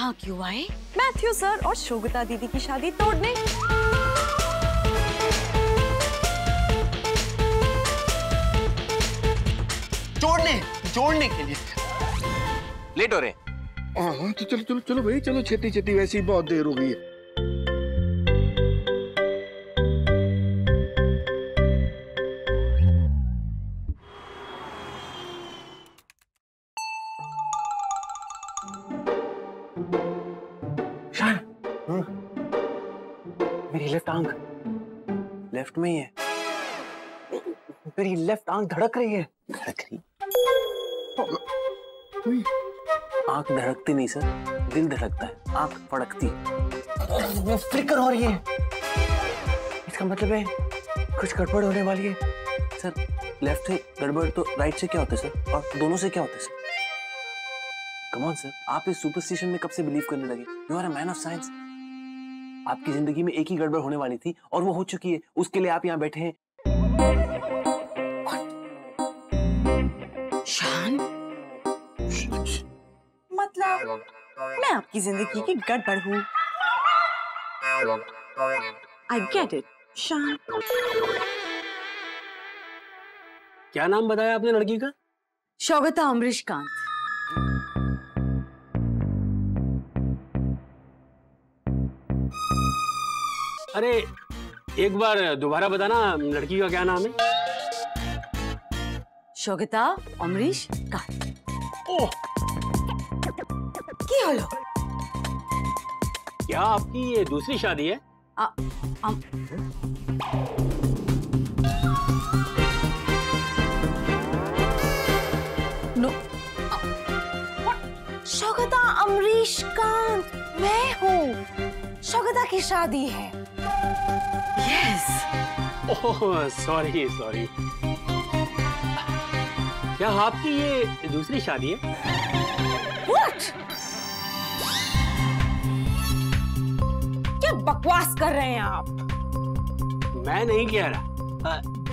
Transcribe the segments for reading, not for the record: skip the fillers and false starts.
यहाँ क्यों आए? मैथ्यू सर और शोभिता दीदी की शादी तोड़ने। जोड़ने के लिए लेट हो रहे। हाँ तो चलो चलो चलो भाई, चलो छेती छेती, वैसे ही बहुत देर हो गई है। शान, मेरी लेफ्ट आंख लेफ्ट में ही है। मेरी लेफ्ट आंख धड़क रही है। धड़क रही? आंख धड़कती नहीं सर, दिल धड़कता है। आंख फड़कती, फ्लिकर हो रही है। इसका मतलब है कुछ गड़बड़ होने वाली है सर। लेफ्ट से गड़बड़ तो राइट से क्या होता है सर, और दोनों से क्या होता है सर? कम ऑन सर, आप इस सुपरस्टिशन में कब से बिलीव करने लगे? You are a man of science. आपकी जिंदगी में एक ही गड़बड़ होने वाली थी और वो हो चुकी है, उसके लिए आप यहाँ बैठे हैं। शान, मतलब मैं आपकी जिंदगी की गड़बड़ हूँ। I get it, शान। क्या नाम बताया आपने लड़की का? शोभिता अमरीश कांत। अरे एक बार दोबारा बताना, लड़की का क्या नाम है? शोभिता अमरीश कांत। ओह, क्या हलो? क्या आपकी ये दूसरी शादी है? नो, शोभिता अमरीश कांत मैं हूँ। शोभिता की शादी है। यस। Oh sorry sorry. क्या आपकी ये दूसरी शादी है? What? क्या बकवास कर रहे हैं आप? मैं नहीं कह रहा।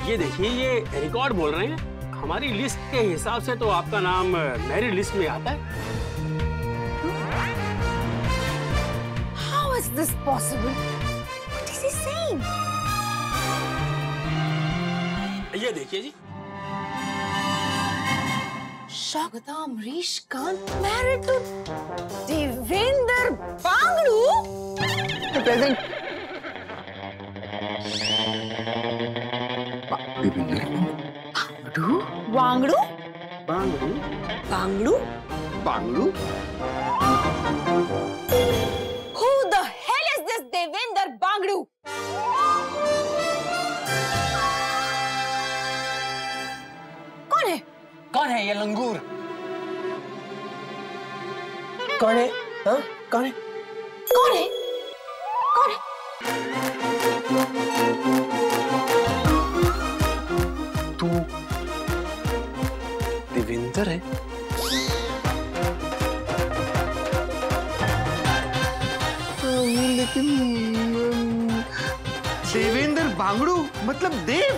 ये देखिए, ये रिकॉर्ड बोल रहे हैं। हमारी लिस्ट के हिसाब से तो आपका नाम मैरिड लिस्ट में आता है। How is this possible? What is he saying? ये देखिए जी, Shobhita Amrish Kant married to Devendra Bangdu. Bangdu Bangdu Bangdu Bangdu. Who the hell is this Devendra Bangdu? कौन है? कौन है ये लंगूर? कौन है? हाँ? कौन है? कौन है? कौन है? तू देवेंद्र है? लेकिन देवेंद्र बांगड़ू मतलब देव।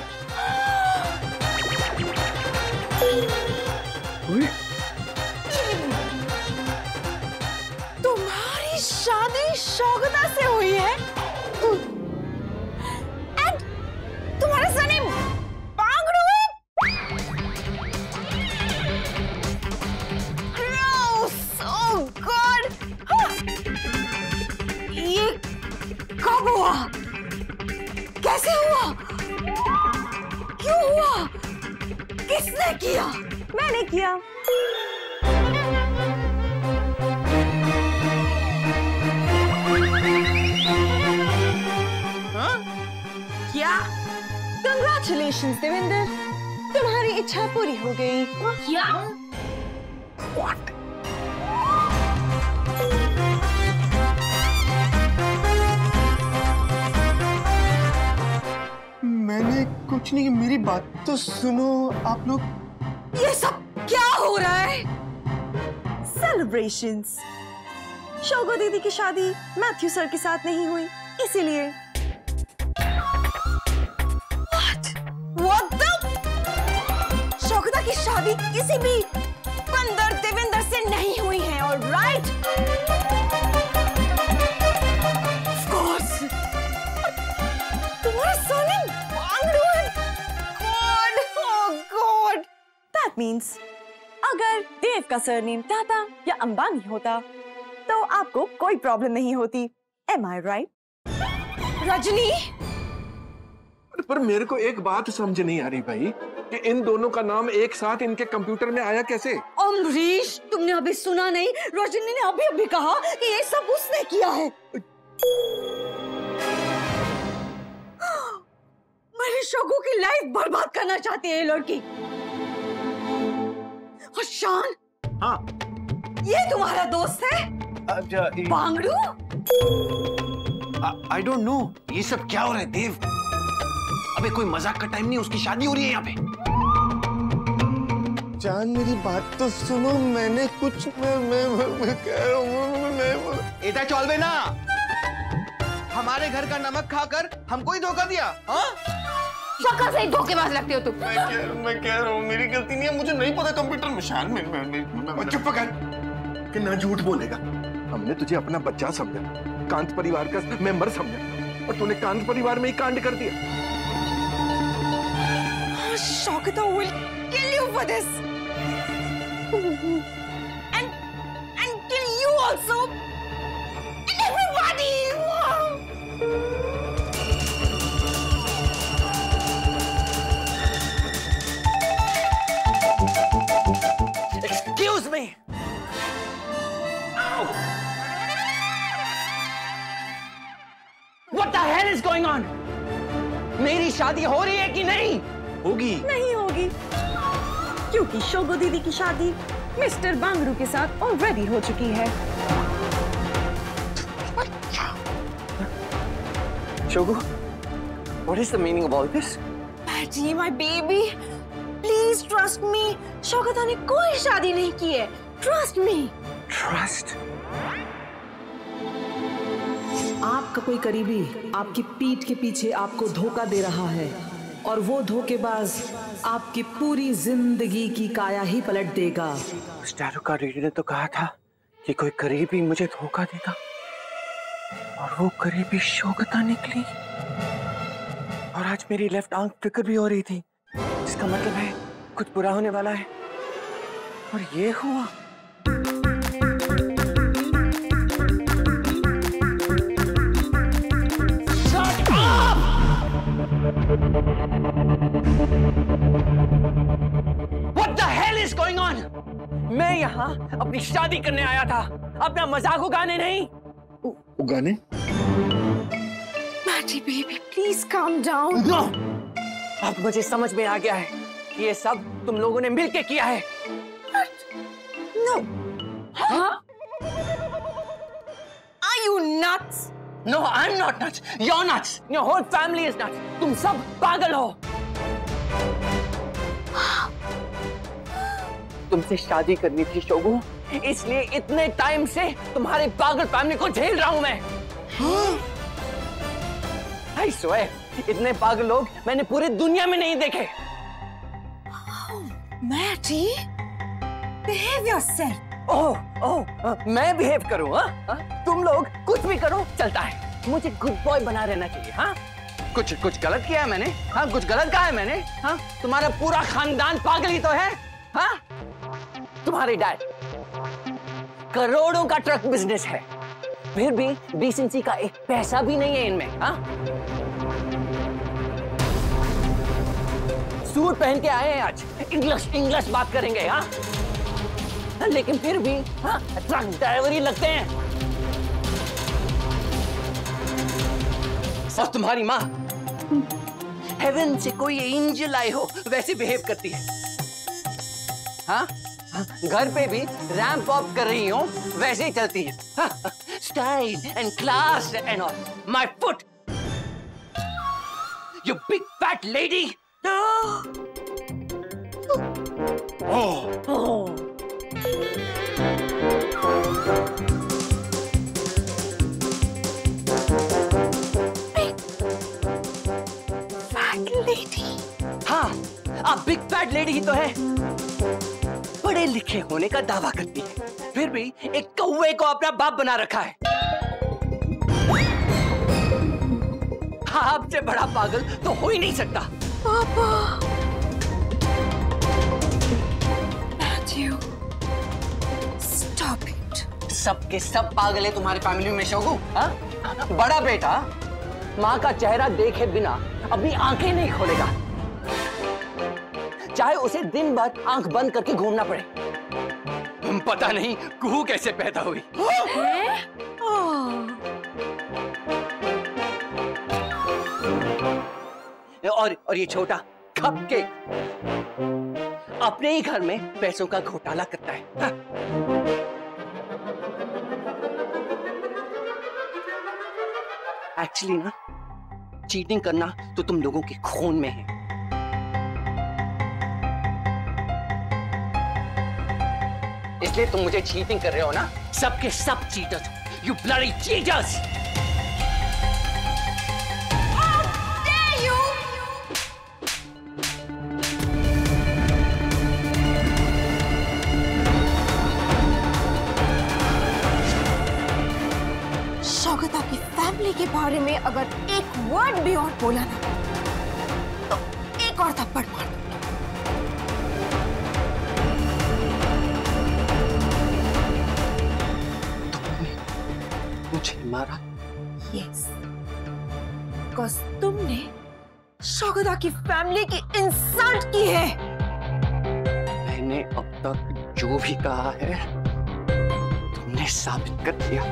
तुम्हारी शादी शोभिता से हुई है? एंड तुम्हारा सरनेम बांगड़ू है? Gross! Oh God! ये कब हुआ? कैसे हुआ? क्यों हुआ? किसने किया? मैंने किया। हाँ? क्या? Congratulations देवेंद्र, तुम्हारी इच्छा पूरी हो गई। क्या? What? मैंने कुछ नहीं, मेरी बात तो सुनो आप लोग। ये सब क्या हो रहा है? सेलिब्रेशंस। शोभा दीदी की शादी मैथ्यू सर के साथ नहीं हुई, इसीलिए। What the? शोभिता की शादी किसी भी बंदर देवेंद्र से नहीं हुई है, ऑलराइट? दैट मीन्स अगर देव का सरनेम टाटा या अंबानी होता तो आपको कोई प्रॉब्लम नहीं होती। एम आई राइट? रजनी, पर मेरे को एक बात समझ नहीं आ रही भाई कि इन दोनों का नाम एक साथ इनके कंप्यूटर में आया कैसे? अमरीश, तुमने अभी सुना नहीं? रजनी ने अभी अभी कहा कि ये सब उसने किया है। मेरी शोगू की लाइफ बर्बाद करना चाहती है ये लड़की। और शान, हाँ, ये तुम्हारा दोस्त है बांगड़ू? आई डोंट नो ये सब क्या हो रहा है देव। अबे कोई मजाक का टाइम नहीं, उसकी शादी हो रही है यहाँ पे। जान मेरी बात तो सुनो, मैंने कुछ मैं कह रहा हूँ इधर चल बे ना। हमारे घर का नमक खाकर हमको ही धोखा दिया। हाँ, शक्ल से ही धोखेबाज लगते हो तुम। मैं कह रहा हूँ मेरी गलती नहीं है, मुझे नहीं पता कंप्यूटर में। शान में चुप कर कि ना झूठ बोलेगा। हमने तुझे अपना बच्चा समझा, कांत परिवार का मेंबर समझा, और तूने कांत परिवार में ही कांड कर दिया। Shogata will kill you for this. And kill you also. And everybody. Excuse me. Ow. What the hell is going on? मेरी शादी हो रही है कि नहीं? होगी। नहीं होगी, क्योंकि शोगो दीदी की शादी मिस्टर बांगड़ू के साथ ऑलरेडी हो चुकी है। शोगो, what is the meaning of all this? Patty, my baby, please trust me. शोगता ने कोई शादी नहीं की है। Trust me. Trust? आपका कोई करीबी आपकी पीठ के पीछे आपको धोखा दे रहा है, और वो धोखेबाज आपकी पूरी जिंदगी की काया ही पलट देगा। उस टैरो कार्ड रीडर ने तो कहा था कि कोई करीबी मुझे धोखा देगा, और वो करीबी शोगता निकली। और आज मेरी लेफ्ट आंख फ्लिकर भी हो रही थी, इसका मतलब है कुछ बुरा होने वाला है। और ये हुआ। What the hell is going on? मैं यहाँ अपनी शादी करने आया था, अपना मजाक उगाने नहीं। उगाने? Patty, baby, please calm down. No! अब मुझे समझ में आ गया है कि ये सब तुम लोगों ने मिलके किया है। No. हाँ? Are you nuts? No, I'm not nuts. You're nuts. Your whole family is nuts. तुम सब पागल हो। तुमसे शादी करनी थी शोगू, इसलिए इतने टाइम से तुम्हारी पागल फैमिली को झेल रहा हूं मैं। I swear, इतने पागल लोग मैंने पूरी दुनिया में नहीं देखे। Matty, behave yourself. मैं बिहेव करूं? हाँ? तुम लोग कुछ भी करो चलता है, मुझे गुड बॉय बना रहना चाहिए। हाँ, कुछ गलत किया है मैंने? हाँ, कुछ गलत कहा है मैंने? हाँ, तुम्हारा पूरा खानदान पागल ही तो है। हाँ, तुम्हारे डैड करोड़ों का ट्रक बिजनेस है, फिर भी डिसेंसी का एक पैसा भी नहीं है इनमें। हाँ, सूट पहन के आए हैं आज, इंग्लिश बात करेंगे। हाँ, लेकिन फिर भी हाँ, ट्रक ड्राइवर ही लगते हैं। और तुम्हारी माँ हेवन से कोई एंजल आए हो वैसे बिहेव करती है। हाँ, घर पे भी रैंप वॉक कर रही हो वैसे ही चलती है। Style and class and all. My foot, you big fat lady. हाँ, आप बिग फैट लेडी ही तो है। पढ़े लिखे होने का दावा करती है, फिर भी एक कौवे को अपना बाप बना रखा है। आपसे बड़ा पागल तो हो ही नहीं सकता। पापा, मैथ्यू, स्टॉप इट। सब के सब पागल है तुम्हारे फैमिली में शोगू। हाँ? बड़ा बेटा माँ का चेहरा देखे बिना अपनी आंखें नहीं खोलेगा, चाहे उसे दिन भर आंख बंद करके घूमना पड़े। पता नहीं कुहू कैसे पैदा हुई। और ये छोटा कपकेक अपने ही घर में पैसों का घोटाला करता है। हाँ? एक्चुअली ना चीटिंग करना तो तुम लोगों के खून में है। इसलिए तुम मुझे चीटिंग कर रहे हो ना। सबके सब cheaters, you bloody cheaters. Shaukat आपकी फैमिली के बारे में अगर एक वर्ड भी और बोला ना तो एक और थप्पड़ मार दूंगी। मुझे मारा? यस, बिकॉज़ तुमने शौकत की फैमिली की इंसल्ट की है। मैंने अब तक जो भी कहा है तुमने साबित कर दिया।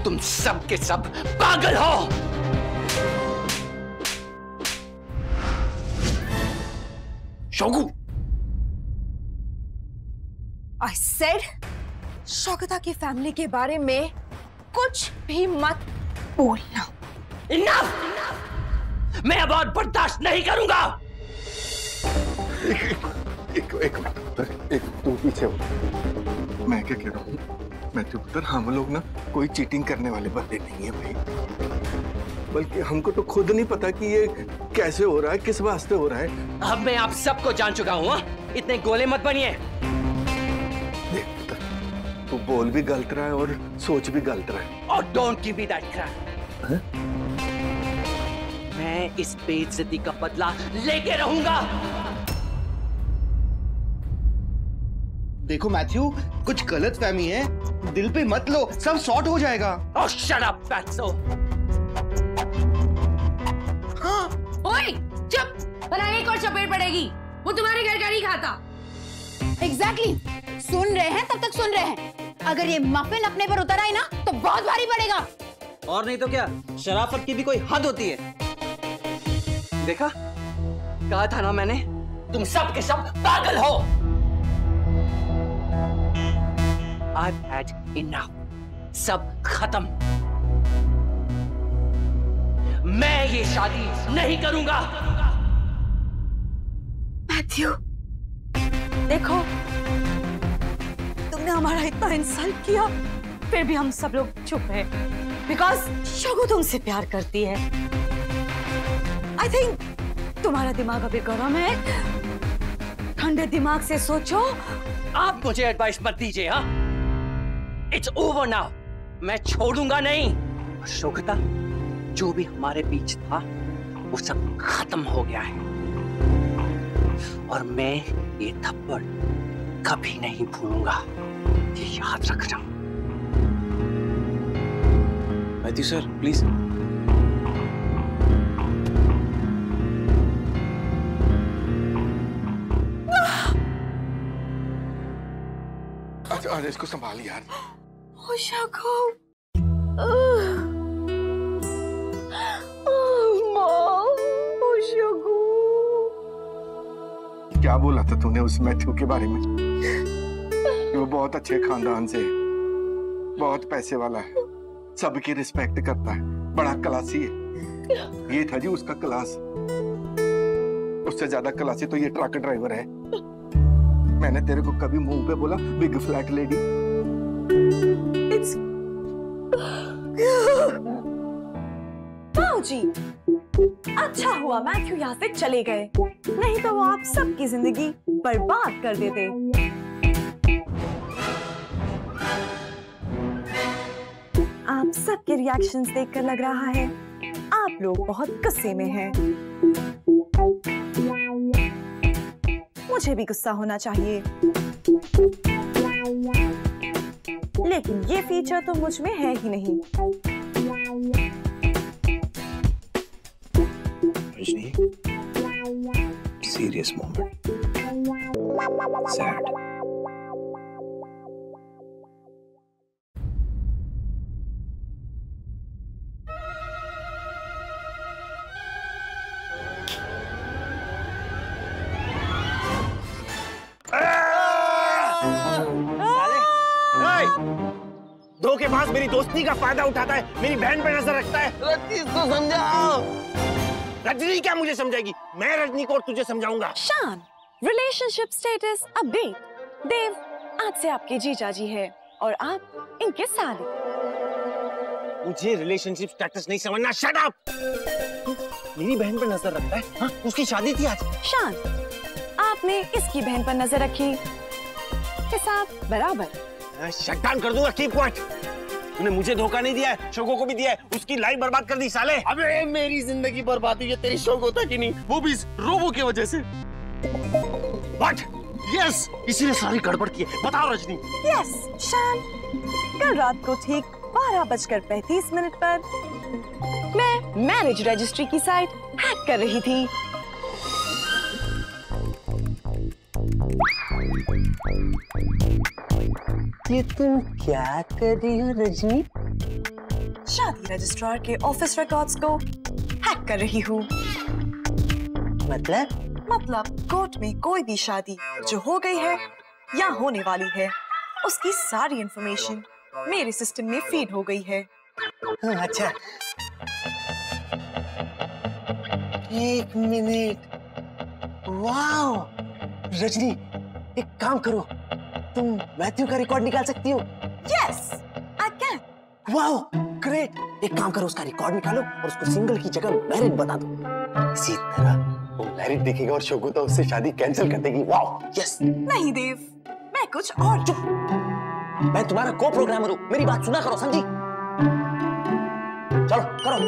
तुम सब के सब पागल हो। शोगू, I said शौकत की फैमिली के बारे में कुछ भी मत बोलना। इनफ! मैं अब और बर्दाश्त नहीं करूंगा। एक मिनट, तू पीछे हो। मैं क्या कह रहा हूँ मैथ्यू पुत्र, हम लोग ना कोई चीटिंग करने वाले बंदे नहीं है भाई, बल्कि हमको तो खुद नहीं पता कि ये कैसे हो रहा है, किस वास्ते हो रहा है। अब मैं आप सबको जान चुका हूँ। इतने गोले मत बनिए। देख पुत्र, तू बोल भी गलत रहा है और सोच भी गलत रहा है। और don't give me that Krebs. मैं इस बेइज्जती का बदला लेके रहूंगा। देखो मैथ्यू, कुछ गलत फहमी है, दिल पे मत लो, सब सॉर्ट हो जाएगा। Oh, shut up, fatso! हाँ, ओए, चुप! भला एक और चपेट पड़ेगी। वो तुम्हारे घर का नहीं खाता। Exactly, सुन रहे हैं तब तक सुन रहे हैं। अगर ये मफिन अपने पर उतर आई ना तो बहुत भारी पड़ेगा। और नहीं तो क्या, शराफत की भी कोई हद होती है। देखा, कहा था ना मैंने, तुम सब के सब पागल हो। I've had enough. सब खत्म। मैं ये शादी नहीं करूंगा। मैथ्यू, देखो, तुमने हमारा इतना इंसल्ट किया, फिर भी हम सब लोग चुप हैं, बिकॉज शोगू तुमसे प्यार करती है। आई थिंक तुम्हारा दिमाग अभी गर्म है। ठंडे दिमाग से सोचो। आप मुझे एडवाइस मत दीजिए। हाँ, इट्स ओवर नाउ। मैं छोड़ूंगा नहीं। शोकता, जो भी हमारे बीच था वो सब खत्म हो गया है, और मैं ये थप्पड़ कभी नहीं भूलूंगा, ये याद रखना। Matthew sir, please. अच्छा, इसको संभाल यार। क्या बोला था तूने उस मैथ्यू के बारे में? वो बहुत अच्छे खानदान से, बहुत पैसे वाला है, सबकी रिस्पेक्ट करता है, बड़ा क्लासी है। ये था जी उसका क्लास। उससे ज्यादा क्लासी तो ये ट्रक ड्राइवर है। मैंने तेरे को कभी मुंह पे बोला बिग फ्लैट लेडी? जी, अच्छा हुआ मैथ्यू यहाँ से चले गए, नहीं तो वो आप सबकी जिंदगी बर्बाद कर देते। आप सबके रिएक्शंस देखकर लग रहा है आप लोग बहुत गुस्से में हैं। मुझे भी गुस्सा होना चाहिए, लेकिन ये फीचर तो मुझ में है ही नहीं। Rajni, serious moment, sad. धोखेबाज मेरी दोस्ती का फायदा उठाता है, मेरी बहन पे नजर रखता है। रजनी को समझाओ। रजनी क्या मुझे समझाएगी? मैं रजनी को और तुझे समझाऊंगा। शान, रिलेशनशिप स्टेटस अपडेट। देव आज से आपके जीजा जी है और आप इनके साले। मुझे रिलेशनशिप स्टेटस नहीं समझना। Shut up. मेरी बहन पर नजर रखता है। हाँ, उसकी शादी थी आज। शान, आपने इसकी बहन पर नजर रखी, हिसाब बराबर। शट डाउन कर दूंगा। Keep quiet. तूने मुझे धोखा नहीं दिया है, शोगो को भी दिया है। उसकी लाइफ बर्बाद कर दी साले। अबे मेरी जिंदगी बर्बाद हुई है तेरी शोगो तक ही नहीं, वो भी इस रोबो की वजह से। What? Yes, इसीने सारी गड़बड़ की है। बताओ रजनी। यस शान, कल रात को ठीक 12:35 पर मैं मैरिज रजिस्ट्री की साइट हैक कर रही थी। ये तुम क्या कर रही हो रजनी? शादी रजिस्ट्रार के ऑफिस रिकॉर्ड्स को हैक कर रही हूँ। मतलब कोर्ट में कोई भी शादी जो हो गई है या होने वाली है, उसकी सारी इंफॉर्मेशन मेरे सिस्टम में फीड हो गई है। अच्छा, एक मिनट। वाओ रजनी, एक काम करो, तुम मैथ्यू का रिकॉर्ड निकाल सकती हो? Yes I can. Wow great. एक काम करो, उसका रिकॉर्ड निकालो और उसको सिंगल की जगह मैरिड बता दो। इसी तरह वो मैरिड दिखेगा और शोगुता उससे शादी कैंसिल कर देगी। Wow yes. नहीं देव, मैं कुछ और। चुप, मैं तुम्हारा को प्रोग्रामर हूँ, मेरी बात सुना करो, समझी? चलो करो।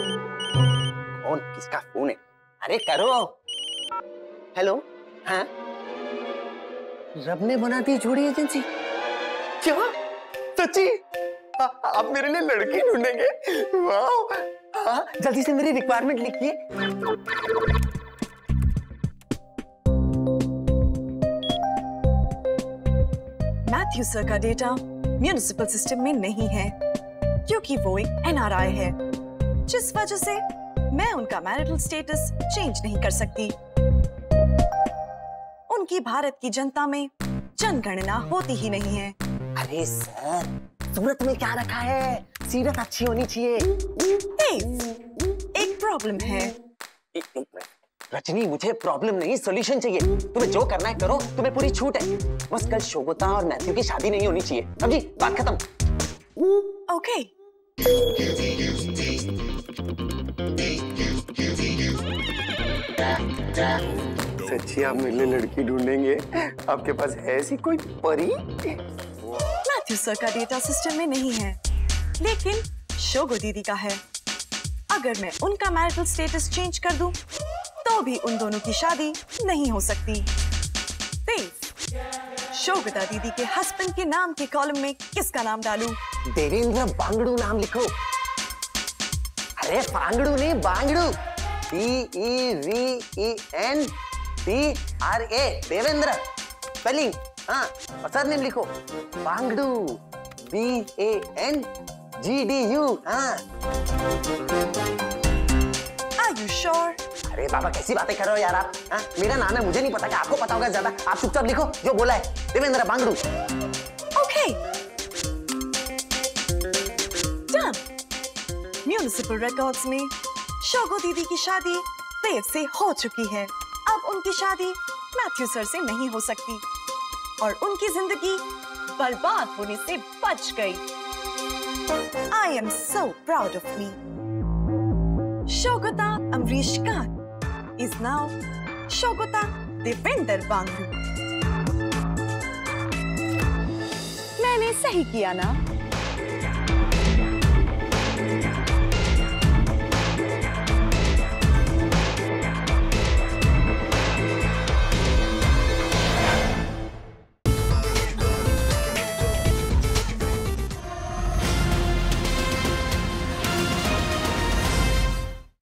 कौन किसका फोन है? अरे करो। हेलो, हाँ रब ने बना दी जोड़ी एजेंसी। क्या सच्ची? आप मेरे लिए लड़की ढूंढेंगे? वाह, हाँ जल्दी से मेरी रिक्वायरमेंट लिखिए। मैथ्यू सर का डेटा म्युनिसिपल सिस्टम में नहीं है क्योंकि वो एक NRI है, जिस वजह से मैं उनका मैरिटल स्टेटस चेंज नहीं कर सकती। उनकी भारत की जनता में जनगणना होती ही नहीं है। अरे सर, सूरत में क्या रखा है? सीरत अच्छी होनी चाहिए। एक प्रॉब्लम है। रजनी, मुझे प्रॉब्लम नहीं, सॉल्यूशन चाहिए। तुम्हें जो करना है करो, तुम्हें पूरी छूट है। बस कल शोगोता और मैथ्यू की शादी नहीं होनी चाहिए। समझी? बात खत्म। ओके। सच्ची आप मेरे लिए लड़की ढूंढेंगे? आपके पास है ऐसी कोई परी? मैथ्यू सर का डेटा सिस्टम में नहीं है, लेकिन शोगो दीदी का है। अगर मैं उनका मैरिटल स्टेटस चेंज कर दूं, तो भी उन दोनों की शादी नहीं हो सकती। देव, शोगता दीदी के हस्बैंड के नाम के कॉलम में किसका नाम डालूं? देवेंद्र बांगड़ू नाम लिखो। अरे बांगड़ू नहीं, बांगड़ू। DEVENDRA, Devendra spelling. हाँ, और सरनेम लिखो बांगड़ू, BANGDU। हाँ। Are you sure? अरे बाबा कैसी बातें कर रहे हो यार आप? हाँ, मेरा नाम है, मुझे नहीं पता, कि आपको पता होगा ज्यादा। आप चुपचाप लिखो जो बोला है, Devendra Bangdu. Okay. Done. Municipal records में शोगो दीदी की शादी देव से हो चुकी है। अब उनकी शादी मैथ्यू सर से नहीं हो सकती और उनकी जिंदगी बर्बाद होने से बच गई। I am so proud of me. Shogota Amrish Khan is now Shogota Devender Bangru. मैंने सही किया ना?